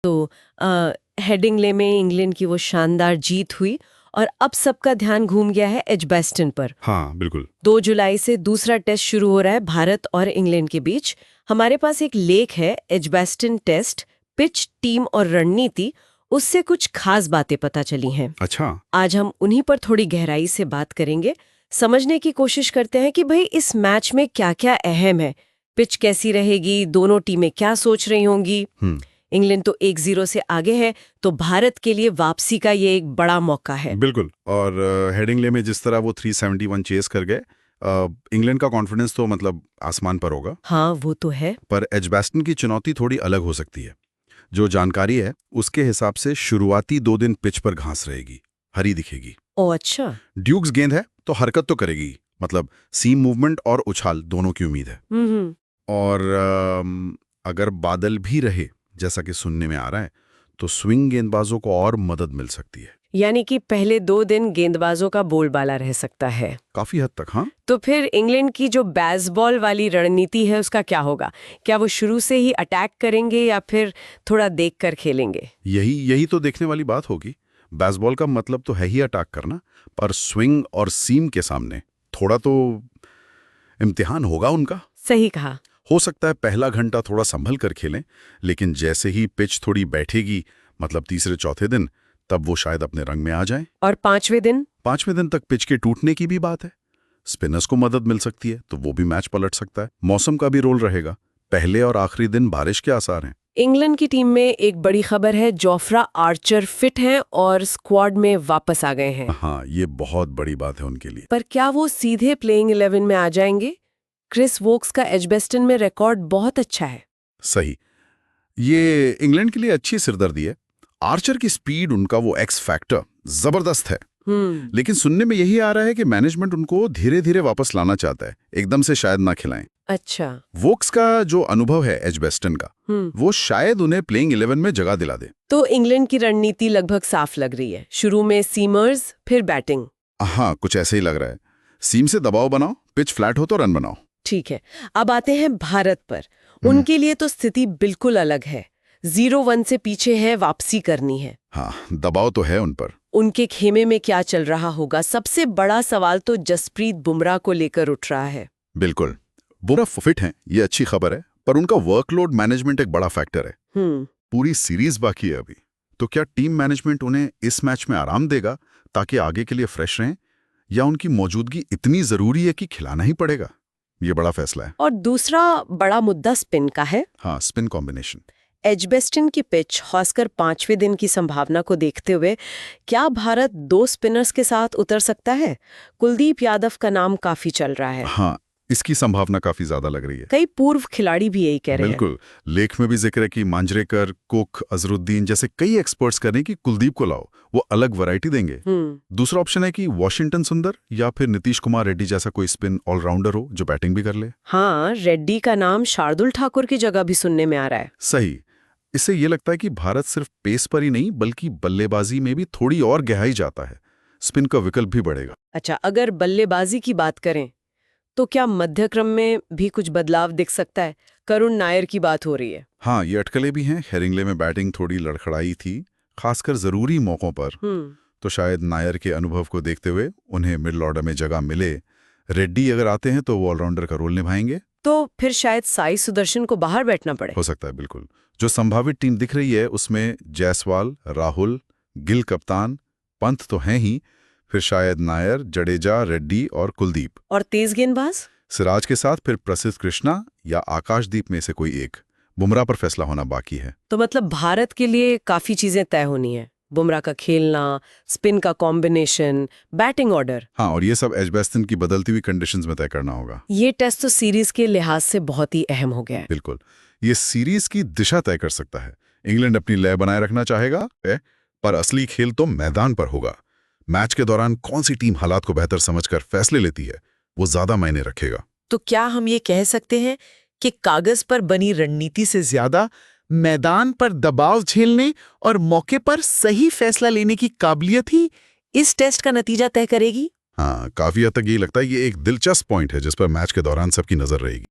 तो हेडिंग्ले में इंग्लैंड की वो शानदार जीत हुई और अब सबका ध्यान घूम गया है एजबेस्टन पर। हाँ बिल्कुल। 2 जुलाई से दूसरा टेस्ट शुरू हो रहा है भारत और इंग्लैंड के बीच। हमारे पास एक लेख है एजबेस्टन टेस्ट, पिच, टीम और रणनीति, उससे कुछ खास बातें पता चली हैं। अच्छा। आज हम उन्हीं पर थोड़ी गहराई से बात करेंगे, समझने की कोशिश करते हैं कि भाई इस मैच में क्या क्या अहम है, पिच कैसी रहेगी, दोनों टीमें क्या सोच रही होंगी। इंग्लैंड तो 1-0 से आगे है, तो भारत के लिए वापसी का ये एक बड़ा मौका है। बिल्कुल। और हेडिंग्ले में जिस तरह वो 371 चेस कर गए, इंग्लैंड का कॉन्फिडेंस तो मतलब आसमान पर होगा। हाँ वो तो है। पर एजबेस्टन की चुनौती थोड़ी अलग हो सकती है। जो जानकारी है उसके हिसाब से शुरुआती 2 दिन पिच पर घास रहेगी, हरी दिखेगी। ओ अच्छा। ड्यूक्स गेंद है तो हरकत तो करेगी, मतलब सीम मूवमेंट और उछाल दोनों की उम्मीद है। और अगर बादल भी रहे जैसा कि सुनने में आ रहा है, तो स्विंग गेंदबाजों को और मदद मिल सकती है। यानी कि पहले 2 दिन गेंदबाजों का बोलबाला रह सकता है। काफी हद तक, हाँ। तो फिर इंग्लैंड की जो बेसबॉल वाली रणनीति है उसका क्या होगा? क्या वो शुरू से ही अटैक करेंगे या फिर थोड़ा देखकर खेलेंगे? यही तो देखने वाली बात होगी। बेसबॉल का मतलब तो है ही अटैक करना, पर स्विंग और सीम के सामने थोड़ा तो इम्तिहान होगा उनका। सही कहा। हो सकता है पहला घंटा थोड़ा संभल कर खेलें, लेकिन जैसे ही पिच थोड़ी बैठेगी, मतलब तीसरे चौथे दिन, तब वो शायद अपने रंग में आ जाएं। और 5वें दिन? 5वें दिन तक पिच के टूटने की भी बात है। स्पिनर्स को मदद मिल सकती है, तो वो भी मैच पलट सकता है। मौसम का भी रोल रहेगा। पहले और आखिरी दिन बारिश के आसार हैं। इंग्लैंड की टीम में एक बड़ी खबर है, जोफ्रा आर्चर फिट हैं और स्क्वाड में वापस आ गए हैं। हाँ, ये बहुत बड़ी बात है उनके लिए। पर क्या वो सीधे प्लेइंग 11 में आ जाएंगे? क्रिस वोक्स का एजबेस्टन में रिकॉर्ड बहुत अच्छा है। सही। ये इंग्लैंड के लिए अच्छी सिरदर्दी है। आर्चर की स्पीड, उनका वो एक्स फैक्टर जबरदस्त है। लेकिन सुनने में यही आ रहा है कि मैनेजमेंट उनको धीरे धीरे वापस लाना चाहता है, एकदम से शायद ना खिलाएं। अच्छा। वोक्स का जो अनुभव है एजबेस्टन का, वो शायद उन्हें प्लेइंग 11 में जगह दिला दे। तो इंग्लैंड की रणनीति लगभग साफ लग रही है, शुरू में सीमर्स फिर बैटिंग। हाँ, कुछ ऐसे ही लग रहा है। सीम से दबाव बनाओ, पिच फ्लैट हो तो रन बनाओ। ठीक है, अब आते हैं भारत पर। उनके लिए तो स्थिति बिल्कुल अलग है। 0-1 से पीछे है, वापसी करनी है। हाँ, दबाव तो है उन पर। उनके खेमे में क्या चल रहा होगा? सबसे बड़ा सवाल तो जसप्रीत बुमराह को लेकर उठ रहा है। बिल्कुल। बुमराह फिट हैं, ये अच्छी खबर है, पर उनका वर्कलोड मैनेजमेंट एक बड़ा फैक्टर है। पूरी सीरीज बाकी है अभी। तो क्या टीम मैनेजमेंट उन्हें इस मैच में आराम देगा ताकि आगे के लिए फ्रेश रहें, या उनकी मौजूदगी इतनी जरूरी है कि खिलाना ही पड़ेगा? ये बड़ा फैसला है। और दूसरा बड़ा मुद्दा स्पिन का है। हाँ, स्पिन कॉम्बिनेशन। एजबेस्टन की पिच, खासकर 5वें दिन की संभावना को देखते हुए, क्या भारत 2 स्पिनर्स के साथ उतर सकता है? कुलदीप यादव का नाम काफी चल रहा है। हाँ, इसकी संभावना काफी ज्यादा लग रही है। कई पूर्व खिलाड़ी भी यही कह रहे हैं। बिल्कुल। लेख में भी जिक्र है कि मांजरेकर, कुक, अजरुद्दीन जैसे कई एक्सपर्ट्स कह रहे हैं कि कुलदीप को लाओ, वो अलग वैरायटी देंगे। दूसरा ऑप्शन है कि वॉशिंगटन सुंदर या फिर नीतीश कुमार रेड्डी जैसा कोई स्पिन ऑलराउंडर हो जो बैटिंग भी कर ले। हाँ, रेड्डी का नाम शार्दुल ठाकुर की जगह भी सुनने में आ रहा है। सही। इससे ये लगता है कि भारत सिर्फ पेस पर ही नहीं बल्कि बल्लेबाजी में भी थोड़ी और गहराई जाता है। स्पिन का विकल्प भी बढ़ेगा। अच्छा, अगर बल्लेबाजी की बात करें तो क्या मध्यक्रम में भी कुछ बदलाव दिख सकता है? करुण नायर की बात हो रही है। हाँ, ये अटकलें भी हैं। हेडिंग्ले में बैटिंग थोड़ी लड़खड़ाई थी, खासकर जरूरी मौकों पर। तो शायद नायर के अनुभव को देखते हुए उन्हें मिडिल ऑर्डर में जगह मिले। रेड्डी अगर आते हैं तो वो ऑलराउंडर का रोल निभाएंगे। तो फिर शायद साई सुदर्शन को बाहर बैठना पड़े। हो सकता है, बिल्कुल। जो संभावित टीम दिख रही है उसमें जायसवाल, राहुल, गिल कप्तान, पंत तो हैं ही, फिर शायद नायर, जडेजा, रेड्डी और कुलदीप। और तेज गेंदबाज? सिराज के साथ फिर प्रसिद्ध कृष्णा या आकाशदीप में से कोई एक। बुमराह पर फैसला होना बाकी है। तो मतलब भारत के लिए काफी चीजें तय होनी है। बुमराह का खेलना, स्पिन का कॉम्बिनेशन, बैटिंग ऑर्डर। हाँ, और ये सब एजबेस्टन की बदलती हुई कंडीशंस में तय करना होगा। ये टेस्ट तो सीरीज के लिहाज से बहुत ही अहम हो गया है। बिल्कुल। ये सीरीज की दिशा तय कर सकता है। इंग्लैंड अपनी लय बनाए रखना चाहेगा, पर असली खेल तो मैदान पर होगा। मैच के दौरान कौन सी टीम हालात को बेहतर समझकर फैसले लेती है, वो ज्यादा मायने रखेगा। तो क्या हम ये कह सकते हैं कि कागज पर बनी रणनीति से ज्यादा मैदान पर दबाव झेलने और मौके पर सही फैसला लेने की काबिलियत ही इस टेस्ट का नतीजा तय करेगी? हाँ, काफी हद तक यही लगता है। ये एक दिलचस्प पॉइंट है जिस पर मैच के दौरान सबकी नजर रहेगी।